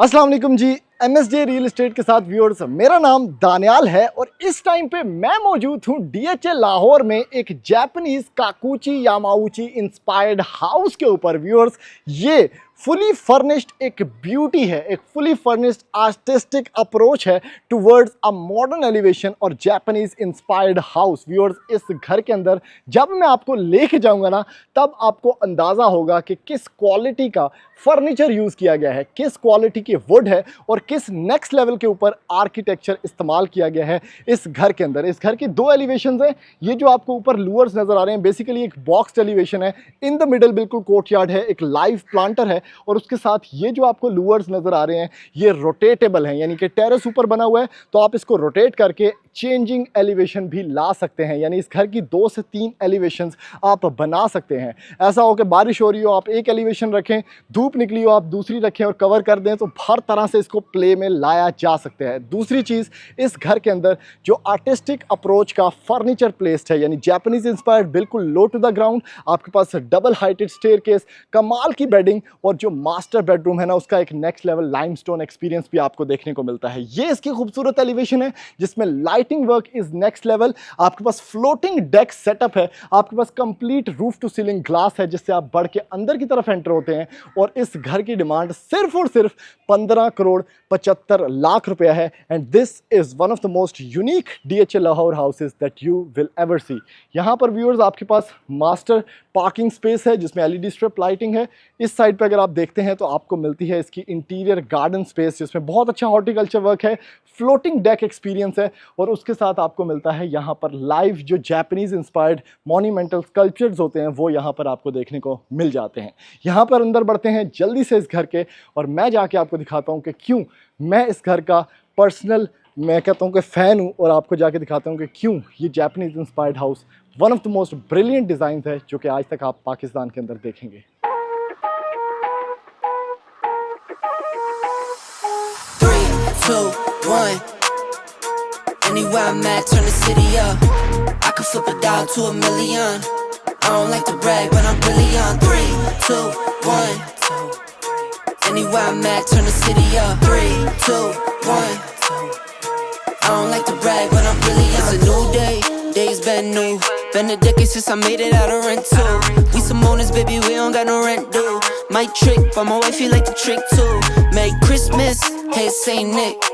अस्सलाम वालेकुम जी। MSJ real estate के साथ व्यूअर्स, मेरा नाम दानियाल है और इस टाइम पे मैं मौजूद हूँ DHA लाहौर में एक जापानीज काकुची यामाउची इंस्पायर्ड हाउस के ऊपर। व्यूअर्स, ये फुली फर्निश्ड एक ब्यूटी है, एक फुली फर्निश्ड आर्टिस्टिक अप्रोच है टुवर्ड्स अ मॉडर्न एलिवेशन और जापानीज इंस्पायर्ड हाउस। व्यूअर्स, इस घर के अंदर जब मैं आपको लेके जाऊंगा ना, तब आपको अंदाज़ा होगा कि किस क्वालिटी का फर्नीचर यूज़ किया गया है, किस क्वालिटी की वुड है और किस नेक्स्ट लेवल के ऊपर आर्किटेक्चर इस्तेमाल किया गया है इस घर के अंदर। इस घर की दो एलिवेशंस हैं। ये जो आपको ऊपर लूअर्स नज़र आ रहे हैं, बेसिकली एक बॉक्स एलिवेशन है। इन द मिडल बिल्कुल कोर्टयार्ड है, एक लाइव प्लांटर है और उसके साथ ये जो आपको लूअर्स नज़र आ रहे हैं ये रोटेटेबल हैं, यानी कि टेरेस ऊपर बना हुआ है तो आप इसको रोटेट करके चेंजिंग एलिवेशन भी ला सकते हैं। यानी इस घर की 2 से 3 एलिवेशंस आप बना सकते हैं। ऐसा हो कि बारिश हो रही हो, आप एक एलिवेशन रखें, धूप निकली हो आप दूसरी रखें और कवर कर दें, तो हर तरह से इसको प्ले में लाया जा सकता है। दूसरी चीज़, इस घर के अंदर जो आर्टिस्टिक अप्रोच का फर्नीचर प्लेस्ड है, यानी जापानीज इंस्पायर्ड, बिल्कुल लो टू द ग्राउंड, आपके पास डबल हाइटेड स्टेयरकेस, कमाल की बेडिंग और जो मास्टर बेडरूम है ना, उसका एक नेक्स्ट लेवल लाइमस्टोन एक्सपीरियंस भी आपको देखने को मिलता है। ये इसकी खूबसूरत एलिवेशन है जिसमें lighting work is next level. आपके पास फ्लोटिंग डेक सेटअप है, आपके पास complete roof to ceiling glass है जिससे आप बढ़ के अंदर की तरफ एंटर होते हैं। और इस घर की डिमांड सिर्फ और सिर्फ 15 करोड़ 75 लाख रुपया है। And this is one of the most unique DHA Lahore houses that you will ever see. यहाँ पर व्यूअर्स आपके पास मास्टर पार्किंग स्पेस है जिसमें LED स्ट्रिप लाइटिंग है। इस साइड पे अगर आप देखते हैं तो आपको मिलती है इसकी इंटीरियर गार्डन स्पेस जिसमें बहुत अच्छा हॉर्टिकल्चर वर्क है, फ्लोटिंग डेक एक्सपीरियंस है और उसके साथ आपको मिलता है यहाँ पर लाइव जो जापानीज इंस्पायर्ड मॉन्यूमेंटल स्कल्पचर्स होते हैं वो यहाँ पर आपको देखने को मिल जाते हैं। यहाँ पर अंदर बढ़ते हैं जल्दी से इस घर के और मैं जाके आपको दिखाता हूँ कि क्यों मैं इस घर का पर्सनल, मैं कहता हूँ कि फ़ैन हूँ, और आपको जाके दिखाता हूँ कि क्यों ये Japanese inspired house one of the most brilliant design है जो कि आज तक आप पाकिस्तान के अंदर देखेंगे। 3, 2, 1. Anywhere I'm at, turn the city up. I can flip a dial to a million. I don't like to brag, but I'm really on. 3, 2, 1. Anywhere I'm at, turn the city up. 3, 2, 1. I don't like to brag, but I'm really on. It's a new day, day's been new. Been a decade since I made it out of rental. We some owners, baby, we don't got no rent due. Might trick, but my wife, you like to trick too. Merry Christmas, hey Saint Nick.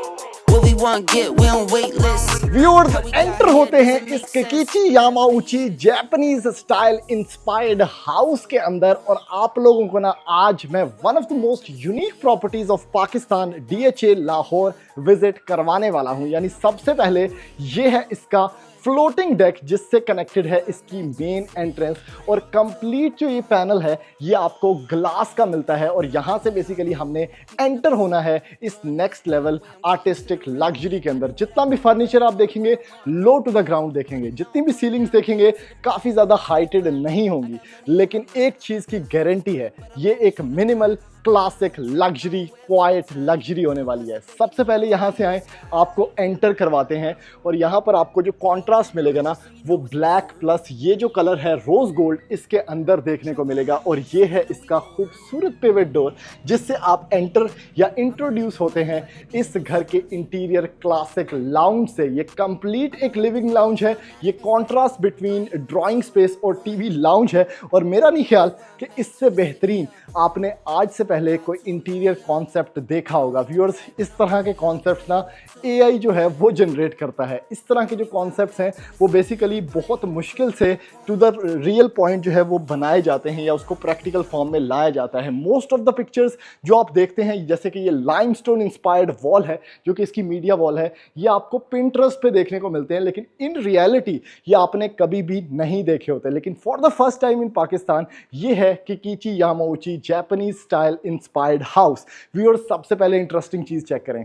What we want get, we on wait list. Viewers, enter होते हैं इस Keikichi Yamauchi Japanese style inspired house के अंदर और आप लोगों को ना आज मैं one of the most unique properties of Pakistan DHA Lahore visit करवाने वाला हूं। यानी सबसे पहले ये है इसका फ्लोटिंग डेक जिससे कनेक्टेड है इसकी मेन एंट्रेंस और कंप्लीट जो ये पैनल है ये आपको ग्लास का मिलता है और यहाँ से बेसिकली हमने एंटर होना है इस नेक्स्ट लेवल आर्टिस्टिक लग्जरी के अंदर। जितना भी फर्नीचर आप देखेंगे लो टू द ग्राउंड देखेंगे, जितनी भी सीलिंग्स देखेंगे काफ़ी ज़्यादा हाइटेड नहीं होंगी, लेकिन एक चीज़ की गारंटी है, ये एक minimal classic luxury quite luxury होने वाली है। सबसे पहले यहाँ से आए, आपको एंटर करवाते हैं और यहाँ पर आपको जो कॉन्ट्रास्ट मिलेगा ना वो ब्लैक प्लस ये जो कलर है रोज गोल्ड इसके अंदर देखने को मिलेगा और ये है इसका खूबसूरत पिवट डोर जिससे आप एंटर या इंट्रोड्यूस होते हैं इस घर के इंटीरियर क्लासिक लाउंज से। ये कंप्लीट एक लिविंग लाउंज है, ये कॉन्ट्रास्ट बिटवीन ड्राइंग स्पेस और TV लाउंज है और मेरा नहीं ख्याल कि इससे बेहतरीन आपने आज से पहले कोई इंटीरियर कॉन्सेप्ट देखा होगा। व्यूअर्स, इस तरह के कॉन्सेप्ट्स ना AI जो है वो जनरेट करता है। इस तरह के जो कॉन्सेप्ट्स हैं वो बेसिकली बहुत मुश्किल से टू द रियल पॉइंट जो है वो बनाए जाते हैं या उसको प्रैक्टिकल फॉर्म में लाया जाता है। मोस्ट ऑफ द पिक्चर्स जो आप देखते हैं, जैसे कि ये लाइमस्टोन इंस्पायर्ड वॉल है जो कि इसकी मीडिया वॉल है, ये आपको पिंटरेस्ट पे देखने को मिलते हैं, लेकिन इन रियलिटी ये आपने कभी भी नहीं देखे होते। लेकिन for the first time in Pakistan ये है Keikichi Yamauchi Japanese style inspired house. Viewers, सबसे पहले इंटरेस्टिंग चीज़ चेक करें,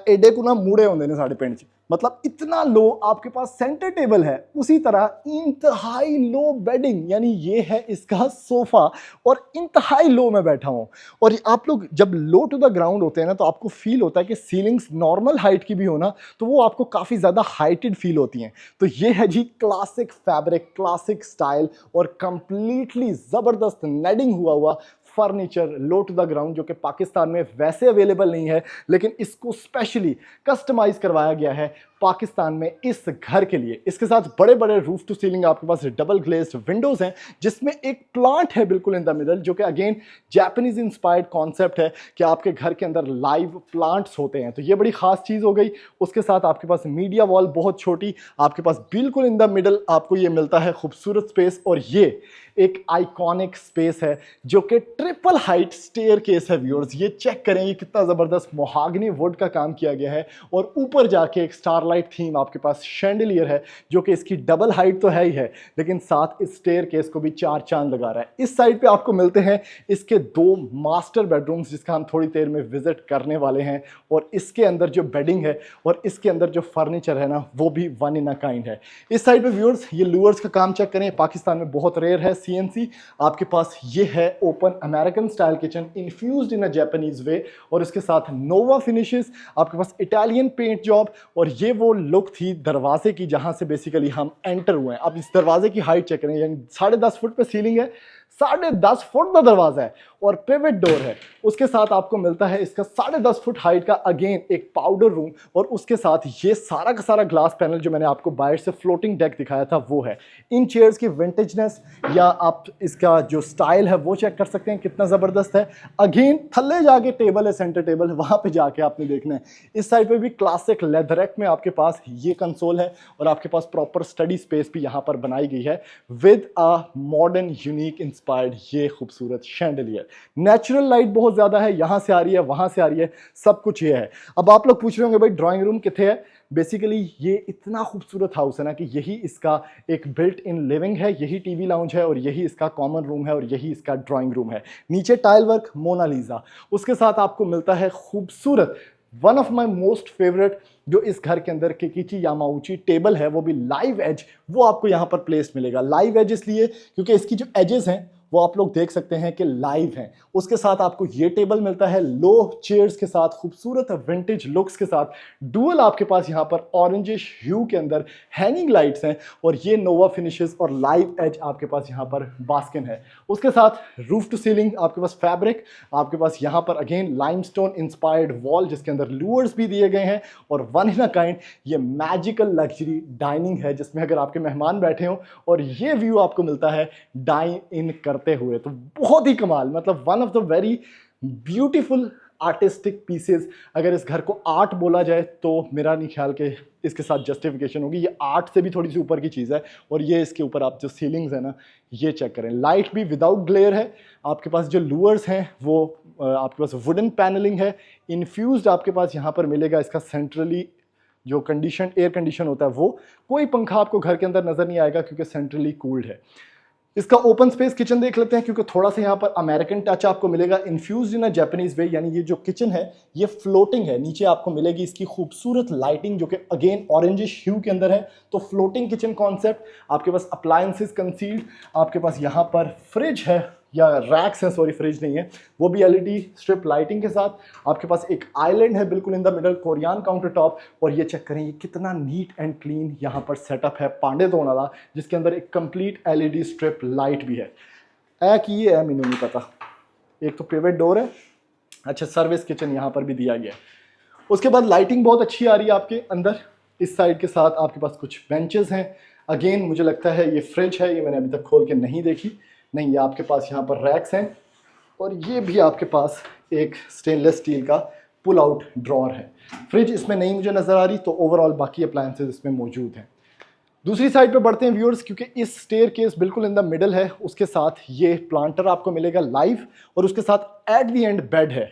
एडे को ना मूड़े होंगे ने साढ़े पिंड च, मतलब इतना लो आपके पास सेंटर टेबल है, उसी तरह इंतहाई लो बेडिंग, यानी ये है इसका सोफा और इंतहाई लो में बैठा हूँ। और आप लोग जब लो टू द ग्राउंड होते हैं ना तो आपको फील होता है कि सीलिंग्स नॉर्मल हाइट की भी हो ना तो वो आपको काफ़ी ज़्यादा हाइटेड फील होती हैं। तो ये है जी क्लासिक फैब्रिक, क्लासिक स्टाइल और कंप्लीटली ज़बरदस्त नेडिंग हुआ furniture low to the ground जो कि पाकिस्तान में वैसे अवेलेबल नहीं है, लेकिन इसको स्पेशली कस्टमाइज करवाया गया है पाकिस्तान में इस घर के लिए। इसके साथ बड़े बड़े रूफ टू सीलिंग आपके पास डबल ग्लेज्ड विंडोज हैं, जिसमें एक प्लांट है बिल्कुल इन द मिडल, जो कि अगेन जापानीज इंस्पायर्ड कॉन्सेप्ट है कि आपके घर के अंदर लाइव प्लांट्स होते हैं, तो ये बड़ी खास चीज हो गई। उसके साथ आपके पास मीडिया वॉल बहुत छोटी, आपके पास बिल्कुल इन द मिडल आपको ये मिलता है खूबसूरत स्पेस, और ये एक आइकॉनिक स्पेस है जो कि ट्रिपल हाइट स्टेयर केस है। व्यूअर्स ये चेक करें, ये कितना ज़बरदस्त मोहागनी वुड का काम किया गया है, और ऊपर जाके एक स्टारलाइट थीम आपके पास शैंडलियर है जो कि इसकी डबल हाइट तो है ही है, लेकिन साथ इस स्टेयर केस को भी चार चांद लगा रहा है। इस साइड पे आपको मिलते हैं इसके दो मास्टर बेडरूम्स, जिसका हम थोड़ी देर में विजिट करने वाले हैं, और इसके अंदर जो बेडिंग है और इसके अंदर जो फर्नीचर है ना, वो भी वन इन अ काइंड है। इस साइड पे व्यूअर्स ये लूअर्स का काम चेक करें, पाकिस्तान में बहुत रेयर है। सीएनसी आपके पास ये है open American style kitchen infused in a Japanese way, और इसके साथ नोवा फिनिशेस, आपके पास इटालियन पेंट जॉब, और ये वो लुक थी दरवाजे की जहां से बेसिकली हम एंटर हुए हैं। अब इस दरवाजे की हाइट चेक करें, यानी 10.5 फुट पे सीलिंग है, 10.5 फुट का दरवाजा है और पिवट डोर है। उसके साथ आपको मिलता है इसका 10.5 फुट हाइट का अगेन एक पाउडर रूम, और उसके साथ ये सारा का सारा ग्लास पैनल जो मैंने आपको बाहर से फ्लोटिंग डेक दिखाया था वो है। इन चेयर्स की विंटेजनेस या आप इसका जो स्टाइल है वो चेक कर सकते हैं कितना ज़बरदस्त है। अगेन थल्ले जाके टेबल है, सेंटर टेबल है, वहाँ पे जाके आपने देखना है। इस साइड पे भी क्लासिक लेदरैक में आपके पास ये कंसोल है, और आपके पास प्रॉपर स्टडी स्पेस भी यहाँ पर बनाई गई है with a modern unique inspired ये खूबसूरत शैंडलियर। नेचुरल लाइट बहुत ज़्यादा है, यहाँ से आ रही है, वहाँ से आ रही है, सब कुछ ये है। अब आप लोग पूछ रहे होंगे भाई ड्राइंग रूम कितने है। बेसिकली ये इतना खूबसूरत हाउस है ना कि यही इसका एक बिल्ट इन लिविंग है, यही टीवी लाउंज है, और यही इसका कॉमन रूम है, और यही इसका ड्राइंग रूम है। नीचे टाइल वर्क मोनालिसा, उसके साथ आपको मिलता है खूबसूरत one of my most favourite जो इस घर के अंदर किकिची यामाउची टेबल है, वो भी लाइव एज, वो आपको यहाँ पर प्लेस मिलेगा। लाइव एज इसलिए क्योंकि इसकी जो एजेस हैं वो आप लोग देख सकते हैं कि लाइव हैं। उसके साथ आपको ये टेबल मिलता है लो चेयर्स के साथ, खूबसूरत विंटेज लुक्स के साथ। डुअल आपके पास यहाँ पर ऑरेंजिश ह्यू के अंदर हैंगिंग लाइट्स हैं, और ये नोवा फिनिशेस और लाइव एज आपके पास यहाँ पर बास्किन है। उसके साथ रूफ टू सीलिंग आपके पास फैब्रिक, आपके पास यहाँ पर अगेन लाइमस्टोन इंस्पायर्ड वॉल जिसके अंदर लूअर्स भी दिए गए हैं, और वन इन अ काइंड ये मैजिकल लग्जरी डाइनिंग है, जिसमें अगर आपके मेहमान बैठे हों और ये व्यू आपको मिलता है डाइन इन करते हुए, तो बहुत ही कमाल, मतलब one of the very beautiful artistic pieces. अगर इस घर को आर्ट बोला जाए तो मेरा नहीं ख्याल कि इसके साथ जस्टिफिकेशन होगी। ये आर्ट से भी थोड़ी सी ऊपर की चीज़ है। और ये इसके ऊपर आप जो सीलिंग्स है ना, ये चेक करें, लाइट भी विदाउट ग्लेयर है। आपके पास जो लूअर्स हैं वो आपके पास वुडन पैनलिंग है, इन्फ्यूज्ड आपके पास यहाँ पर मिलेगा इसका सेंट्रली जो कंडीशन एयर कंडीशन होता है वो। कोई पंखा आपको घर के अंदर नज़र नहीं आएगा क्योंकि सेंट्रली कूल्ड है। इसका ओपन स्पेस किचन देख लेते हैं, क्योंकि थोड़ा सा यहाँ पर अमेरिकन टच आपको मिलेगा इन्फ्यूज्ड इन अ जापानीज वे। यानी ये जो किचन है ये फ्लोटिंग है, नीचे आपको मिलेगी इसकी खूबसूरत लाइटिंग जो कि अगेन ऑरेंजिश ह्यू के अंदर है। तो फ्लोटिंग किचन कॉन्सेप्ट, आपके पास अप्लायंसेस कंसील्ड, आपके पास यहाँ पर फ्रिज है या रैक्स हैं, सॉरी फ्रिज नहीं है, वो भी एलईडी स्ट्रिप लाइटिंग के साथ। आपके पास एक आइलैंड है बिल्कुल in the middle, Korean counter top. और ये चेक करें, ये कितना नीट एंड क्लीन यहाँ पर सेटअप है पांडे धोने वाला, जिसके अंदर एक कंप्लीट एलईडी स्ट्रिप लाइट भी है। कि ये है, मैंने नहीं पता। एक तो पिवट डोर है, अच्छा सर्विस किचन यहाँ पर भी दिया गया है। उसके बाद लाइटिंग बहुत अच्छी आ रही है आपके अंदर। इस साइड के साथ आपके पास कुछ बेंचेस हैं। अगेन मुझे लगता है ये फ्रिज है, ये मैंने अभी तक खोल के नहीं देखी। नहीं, ये आपके पास यहाँ पर रैक्स हैं, और ये भी आपके पास एक स्टेनलेस स्टील का पुल आउट ड्रॉर है। फ्रिज इसमें नहीं मुझे नज़र आ रही, तो ओवरऑल बाकी अप्लायंसेस इसमें मौजूद हैं। दूसरी साइड पे बढ़ते हैं व्यूअर्स, क्योंकि इस स्टेयर केस बिल्कुल इन द मिडल है। उसके साथ ये प्लांटर आपको मिलेगा लाइव, और उसके साथ एट द एंड बेड है।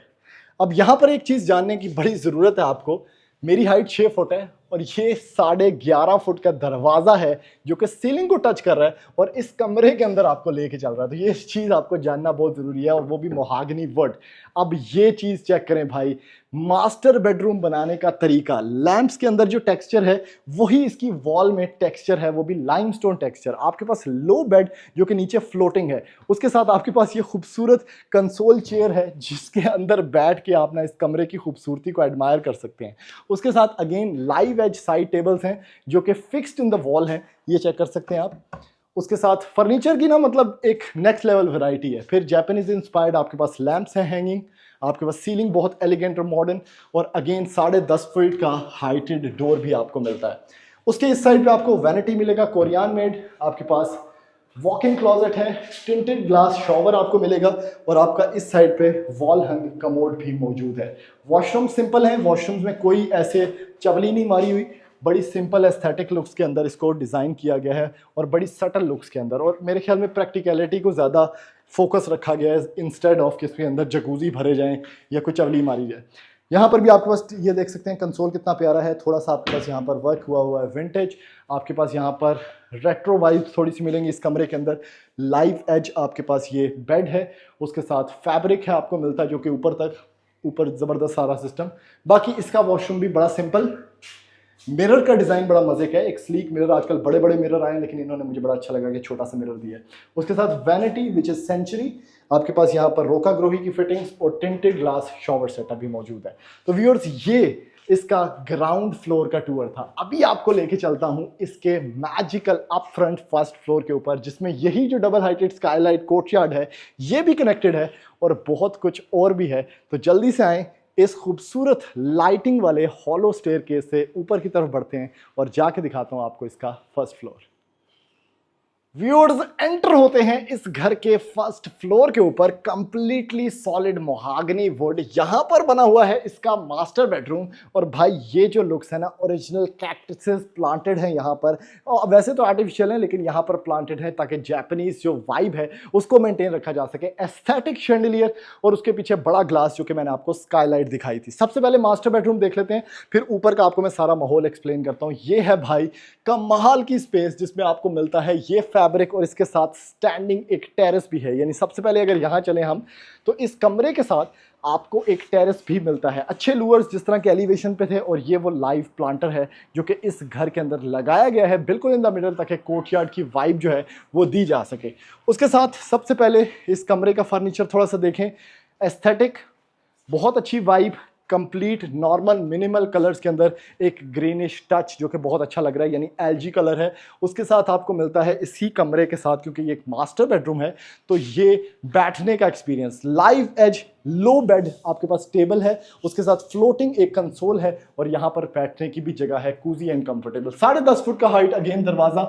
अब यहाँ पर एक चीज़ जानने की बड़ी ज़रूरत है आपको। मेरी हाइट 6 फुट है, और ये 11.5 फुट का दरवाज़ा है जो कि सीलिंग को टच कर रहा है, और इस कमरे के अंदर आपको लेके चल रहा है। तो ये चीज़ आपको जानना बहुत ज़रूरी है, और वो भी मोहागनी वुड। अब ये चीज़ चेक करें भाई, मास्टर बेडरूम बनाने का तरीका, लैंप्स के अंदर जो टेक्सचर है वही इसकी वॉल में टेक्सचर है, वो भी लाइमस्टोन टेक्सचर। आपके पास लो बेड जो कि नीचे फ्लोटिंग है, उसके साथ आपके पास ये खूबसूरत कंसोल चेयर है जिसके अंदर बैठ के आप ना इस कमरे की खूबसूरती को एडमायर कर सकते हैं। उसके साथ again live edge side tables हैं जो कि फिक्स्ड इन द वॉल हैं, ये चेक कर सकते हैं आप। उसके साथ फर्नीचर की ना मतलब एक नेक्स्ट लेवल वैरायटी है। फिर जापानीज इंस्पायर्ड आपके पास लैंप्स हैं हैंगिंग, आपके पास सीलिंग बहुत एलिगेंट और मॉडर्न, और अगेन 10.5 फीट का हाइटेड डोर भी आपको मिलता है। उसके इस साइड पे आपको वैनिटी मिलेगा कोरियन मेड, आपके पास वॉक इन क्लॉजेट है, टिंटेड ग्लास शॉवर आपको मिलेगा, और आपका इस साइड पे वॉल हंग कमोड भी मौजूद है। वॉशरूम सिंपल है, वॉशरूम्स में कोई ऐसे चवली नहीं मारी हुई, बड़ी सिंपल एस्थेटिक लुक्स के अंदर इसको डिज़ाइन किया गया है और बड़ी सटल लुक्स के अंदर, और मेरे ख्याल में प्रैक्टिकलिटी को ज़्यादा फोकस रखा गया है इंस्टेड ऑफ कि इसके अंदर जकूजी भरे जाएं या कोई चवली मारी जाए। यहाँ पर भी आपके पास ये देख सकते हैं कंसोल कितना प्यारा है, थोड़ा सा आपके पास यहाँ पर वर्क हुआ है विंटेज, आपके पास यहाँ पर रेट्रो वाइब्स थोड़ी सी मिलेंगी इस कमरे के अंदर। लाइव एज आपके पास ये बेड है, उसके साथ फैब्रिक है आपको मिलता है जो कि ऊपर ज़बरदस्त सारा सिस्टम। बाकी इसका वॉशरूम भी बड़ा सिंपल, मिरर का डिज़ाइन बड़ा मजे का है, एक स्लीक मिरर, आजकल बड़े बड़े मिरर आए हैं लेकिन इन्होंने मुझे बड़ा अच्छा लगा कि छोटा सा मिरर दिया है। उसके साथ वैनिटी विच इज सेंचुरी, आपके पास यहाँ पर रोका ग्रोही की फिटिंग्स और टिंटेड ग्लास शॉवर सेटअप भी मौजूद है। तो व्यूअर्स ये इसका ग्राउंड फ्लोर का टूर था। अभी आपको लेके चलता हूँ इसके magical up front first floor के ऊपर, जिसमें यही जो डबल हाइटेड स्काईलाइट कोर्टयार्ड है ये भी कनेक्टेड है और बहुत कुछ और भी है। तो जल्दी से आएँ, इस खूबसूरत लाइटिंग वाले हॉलो स्टेयरकेस से ऊपर की तरफ बढ़ते हैं और जाके दिखाता हूं आपको इसका फर्स्ट फ्लोर। व्यूअर्स एंटर होते हैं इस घर के फर्स्ट फ्लोर के ऊपर। कंप्लीटली सॉलिड मोहागनी वुड यहां पर बना हुआ है इसका मास्टर बेडरूम। और भाई ये जो लुक्स है ना, ओरिजिनल कैक्टसेस प्लांटेड हैं यहाँ पर, और वैसे तो आर्टिफिशियल हैं लेकिन यहाँ पर प्लांटेड है ताकि जापानीज जो वाइब है उसको मेंटेन रखा जा सके। एस्थेटिक शैंडिलियर और उसके पीछे बड़ा ग्लास जो कि मैंने आपको स्काईलाइट दिखाई थी। सबसे पहले मास्टर बेडरूम देख लेते हैं, फिर ऊपर का आपको मैं सारा माहौल एक्सप्लेन करता हूँ। ये है भाई कमाल की स्पेस जिसमें आपको मिलता है ये फैब्रिक और इसके साथ स्टैंडिंग एक टेरेस भी है। यानी सबसे पहले अगर यहाँ चले हम तो इस कमरे के साथ आपको एक टेरेस भी मिलता है। अच्छे लूअर्स जिस तरह के एलिवेशन पे थे, और ये वो लाइव प्लांटर है जो कि इस घर के अंदर लगाया गया है बिल्कुल इन द मिडल, ताकि कोर्टयार्ड की वाइब जो है वो दी जा सके। उसके साथ सबसे पहले इस कमरे का फर्नीचर थोड़ा सा देखें। एस्थेटिक बहुत अच्छी vibe, complete normal minimal colours के अंदर एक ग्रीनिश टच जो कि बहुत अच्छा लग रहा है, यानी एलजी कलर है। उसके साथ आपको मिलता है इसी कमरे के साथ, क्योंकि ये एक मास्टर बेडरूम है तो ये बैठने का experience, live edge low bed आपके पास टेबल है, उसके साथ फ्लोटिंग एक कंसोल है और यहाँ पर बैठने की भी जगह है, कूजी एंड कंफर्टेबल। 10.5 फुट का हाइट, अगेन दरवाजा,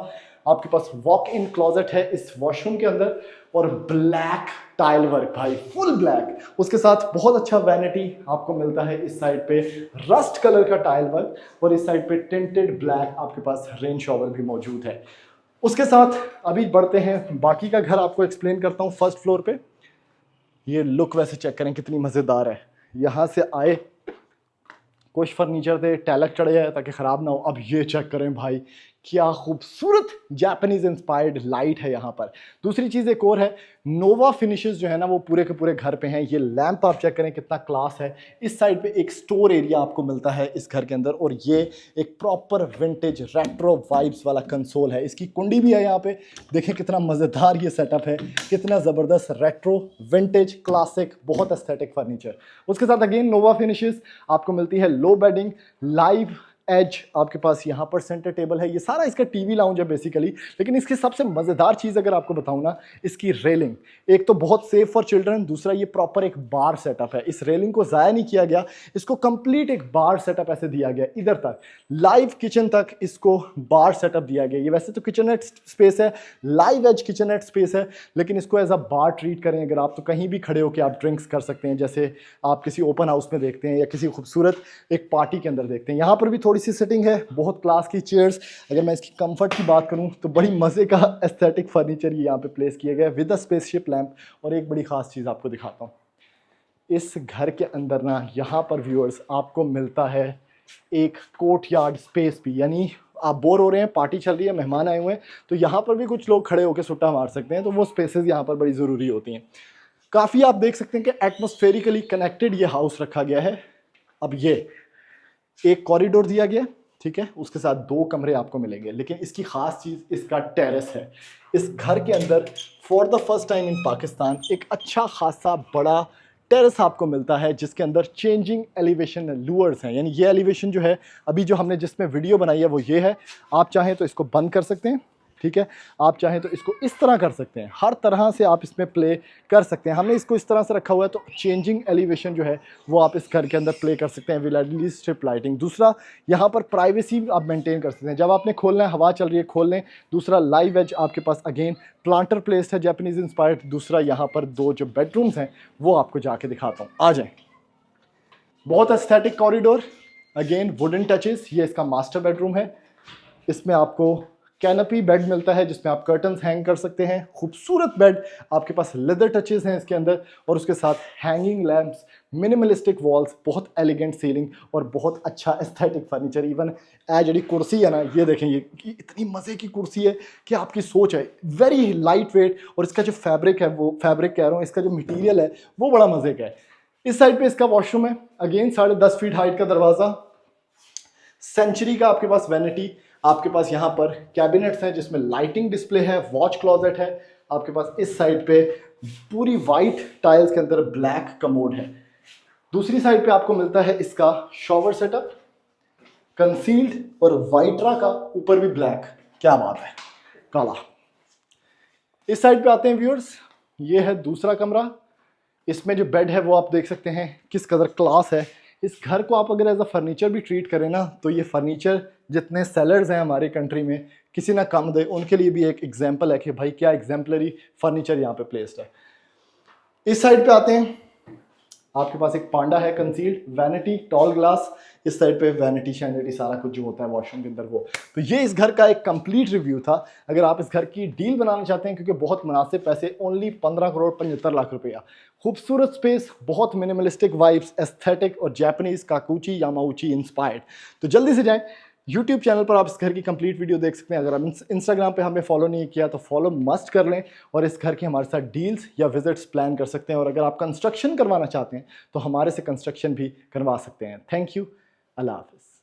आपके पास वॉक इन क्लोजेट है इस वॉशरूम के अंदर, और ब्लैक टाइल वर्क भाई, फुल ब्लैक। उसके साथ बहुत अच्छा वैनिटी आपको मिलता है इस साइड पे, रस्ट कलर का टाइल वर्क, और इस साइड पे टिंटेड ब्लैक आपके पास रेन शॉवर भी मौजूद है। उसके साथ अभी बढ़ते हैं, बाकी का घर आपको एक्सप्लेन करता हूँ। फर्स्ट फ्लोर पे ये लुक वैसे चेक करें कितनी मज़ेदार है। यहाँ से आए, कुछ फर्नीचर थे टैलक चढ़े हैं ताकि ख़राब ना हो। अब ये चेक करें भाई, क्या खूबसूरत जापानीज इंस्पायर्ड लाइट है यहाँ पर। दूसरी चीज़ एक और है, नोवा फिनिशेस जो है ना वो पूरे के पूरे घर पे हैं। ये लैंप आप चेक करें कितना क्लास है। इस साइड पे एक स्टोर एरिया आपको मिलता है इस घर के अंदर, और ये एक प्रॉपर विंटेज रेट्रो वाइब्स वाला कंसोल है। इसकी कुंडी भी है यहाँ पे, देखें कितना मज़ेदार ये सेटअप है, कितना ज़बरदस्त रेट्रो विंटेज क्लासिक बहुत एस्थेटिक फर्नीचर। उसके साथ अगेन नोवा फिनिशेस आपको मिलती है, लो बेडिंग, लाइव एज आपके पास यहाँ पर सेंटर टेबल है। ये सारा इसका टीवी लाउंज है बेसिकली, लेकिन इसकी सबसे मज़ेदार चीज़ अगर आपको बताऊँ ना, इसकी रेलिंग एक तो बहुत सेफ फॉर चिल्ड्रन, दूसरा ये प्रॉपर एक बार सेटअप है। इस रेलिंग को ज़ाया नहीं किया गया, इसको कंप्लीट एक बार सेटअप ऐसे दिया गया, इधर तक लाइव किचन तक इसको बार सेटअप दिया गया। ये वैसे तो किचननेट स्पेस है, लाइव एज किचननेट स्पेस है, लेकिन इसको एज अ बार ट्रीट करें अगर आप, तो कहीं भी खड़े होकर आप ड्रिंक्स कर सकते हैं, जैसे आप किसी ओपन हाउस में देखते हैं या किसी खूबसूरत एक पार्टी के अंदर देखते हैं। यहाँ पर भी थोड़ी सी सेटिंग है, बहुत क्लास की चेयर्स। अगर मैं इसकी कंफर्ट की बात करूं तो बड़ी मज़े का एस्थेटिक फर्नीचर ये यहाँ पे प्लेस किया गया है विद अ स्पेसशिप लैंप। और एक बड़ी ख़ास चीज़ आपको दिखाता हूँ, इस घर के अंदर ना यहाँ पर व्यूअर्स आपको मिलता है एक कोर्टयार्ड स्पेस भी। यानी आप बोर हो रहे हैं, पार्टी चल रही है, मेहमान आए हुए हैं, तो यहाँ पर भी कुछ लोग खड़े होकर सुट्टा मार सकते हैं। तो वो स्पेसेस यहाँ पर बड़ी ज़रूरी होती हैं। काफ़ी आप देख सकते हैं कि एटमॉस्फेरिकली कनेक्टेड ये हाउस रखा गया है। अब ये एक कॉरिडोर दिया गया, ठीक है, उसके साथ 2 कमरे आपको मिलेंगे, लेकिन इसकी खास चीज़ इसका टेरेस है। इस घर के अंदर for the first time in Pakistan एक अच्छा खासा बड़ा टेरेस आपको मिलता है, जिसके अंदर चेंजिंग एलिवेशन लूअर्स हैं। यानी ये एलिवेशन जो है अभी जो हमने जिसमें वीडियो बनाई है वो ये है। आप चाहें तो इसको बंद कर सकते हैं, ठीक है। आप चाहें तो इसको इस तरह कर सकते हैं, हर तरह से आप इसमें प्ले कर सकते हैं। हमने इसको इस तरह से रखा हुआ है तो चेंजिंग एलिवेशन जो है वो आप इस घर के अंदर प्ले कर सकते हैं विद एलईडी स्ट्रिप लाइटिंग। दूसरा, यहाँ पर प्राइवेसी आप मेंटेन कर सकते हैं, जब आपने खोलना है, हवा चल रही है, खोल लें। दूसरा, लाइव एज आपके पास अगेन प्लांटर प्लेस है जापानीज इंस्पायर्ड। दूसरा, यहाँ पर 2 जो बेडरूम्स हैं वो आपको जाके दिखाता हूँ, आ जाएं। बहुत aesthetic corridor, again wooden touches. ये इसका मास्टर बेडरूम है, इसमें आपको कैनपी बेड मिलता है जिसमें आप कर्टन्स हैंग कर सकते हैं। खूबसूरत बेड, आपके पास लेदर टचेस हैं इसके अंदर, और उसके साथ हैंगिंग लैम्प्स, मिनिमलिस्टिक वॉल्स, बहुत एलिगेंट सीलिंग और बहुत अच्छा एस्थेटिक फर्नीचर। इवन जी कुर्सी है ना, ये देखें, ये इतनी मज़े की कुर्सी है कि आपकी सोच है, वेरी लाइट वेट। और इसका जो फैब्रिक है, वो फैब्रिक कह रहा हूँ, इसका जो मटीरियल है वो बड़ा मज़े का है। इस साइड पे इसका वॉशरूम है, अगेन 10.5 फीट हाइट का दरवाज़ा, सेंचुरी का आपके पास वैनिटी। आपके पास यहाँ पर कैबिनेट्स हैं जिसमें लाइटिंग डिस्प्ले है, वॉच क्लोजेट है। आपके पास इस साइड पे पूरी वाइट टाइल्स के अंदर ब्लैक कमोड है। दूसरी साइड पे आपको मिलता है इसका शॉवर सेटअप, कंसील्ड और वाइट्रा का, ऊपर भी ब्लैक, क्या बात है, काला। इस साइड पे आते हैं व्यूअर्स, ये है दूसरा कमरा। इसमें जो बेड है वो आप देख सकते हैं किस कदर क्लास है। इस घर को आप अगर एज अ फर्नीचर भी ट्रीट करें ना, तो ये फर्नीचर जितने सेलर्स हैं हमारी कंट्री में, किसी ना कम दे, उनके लिए भी एक एग्जांपल है कि भाई क्या एग्जाम्पलरी फर्नीचर यहाँ पे प्लेस्ड है। इस साइड पे आते हैं, आपके पास एक पांडा है कंसील्ड, वैनिटी, टॉल ग्लास। इस साइड पे वैनिटी शैनिटी सारा कुछ जो होता है वॉशरूम के अंदर वो। तो ये इस घर का एक कंप्लीट रिव्यू था। अगर आप इस घर की डील बनाना चाहते हैं, क्योंकि बहुत मुनासिब पैसे, ओनली 15 करोड़ 75 लाख रुपया, खूबसूरत स्पेस, बहुत मिनिमलिस्टिक वाइब्स, एस्थेटिक और जापानीज काकुची यामाउची इंस्पायर्ड। तो जल्दी से जाएं, यूट्यूब चैनल पर आप इस घर की कंप्लीट वीडियो देख सकते हैं। अगर आप इंस्टाग्राम पे हमें फॉलो नहीं किया तो फॉलो मस्ट कर लें, और इस घर के हमारे साथ डील्स या विजिट्स प्लान कर सकते हैं। और अगर आप कंस्ट्रक्शन करवाना चाहते हैं तो हमारे से कंस्ट्रक्शन भी करवा सकते हैं। थैंक यू, अल्लाह हाफ़िज़।